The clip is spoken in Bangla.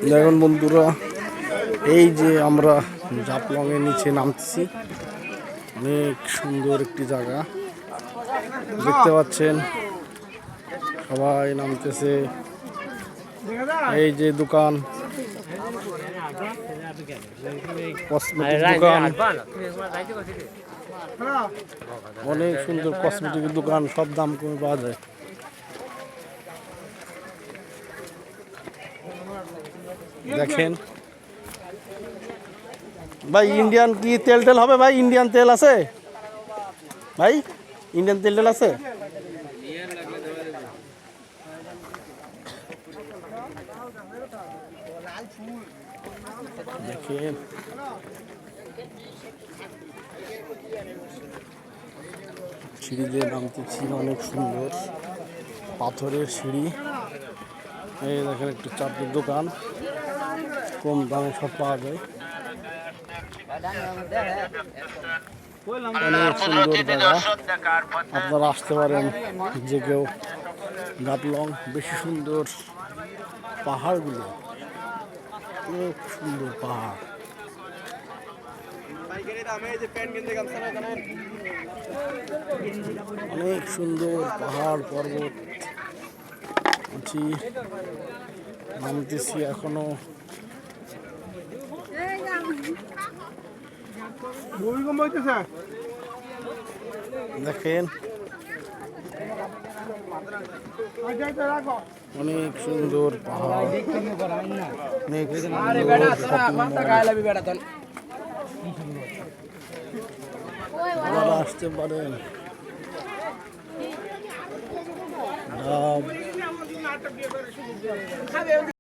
দেখুন বন্ধুরা, এই যে আমরা জাফলং এর নিচে নামতেছি। অনেক সুন্দর একটি জায়গা দেখতে পাচ্ছেন, সবাই নামতেছে। এই যে দোকান, কসমেটিক দোকান, অনেক সুন্দর কসমেটিক দোকান, সব দাম কমে পাওয়া যায়। দেখেন ভাই, ইন্ডিয়ান কি তেল টেল হবে ভাই? ইন্ডিয়ান তেল আছে ভাই? ইন্ডিয়ান তেল টেল আছে? দেখেন সিঁড়ি দিয়ে নামতেছি, অনেক সুন্দর পাথরের সিঁড়ি। এই দেখেন একটু চাটের দোকান, কম দামে সব পাওয়া যায়। অনেক সুন্দর জায়গা, আপনারা আসতে পারেন যে কেউ জাফলং। বেশি সুন্দর পাহাড়গুলো, অনেক সুন্দর পাহাড়। অনেক সুন্দর পাহাড় পর্বত আছি, নামতেছি এখনো। দেখেন অনেক সুন্দর পাহাড়, অনেক আপনারা আসতে পারেন।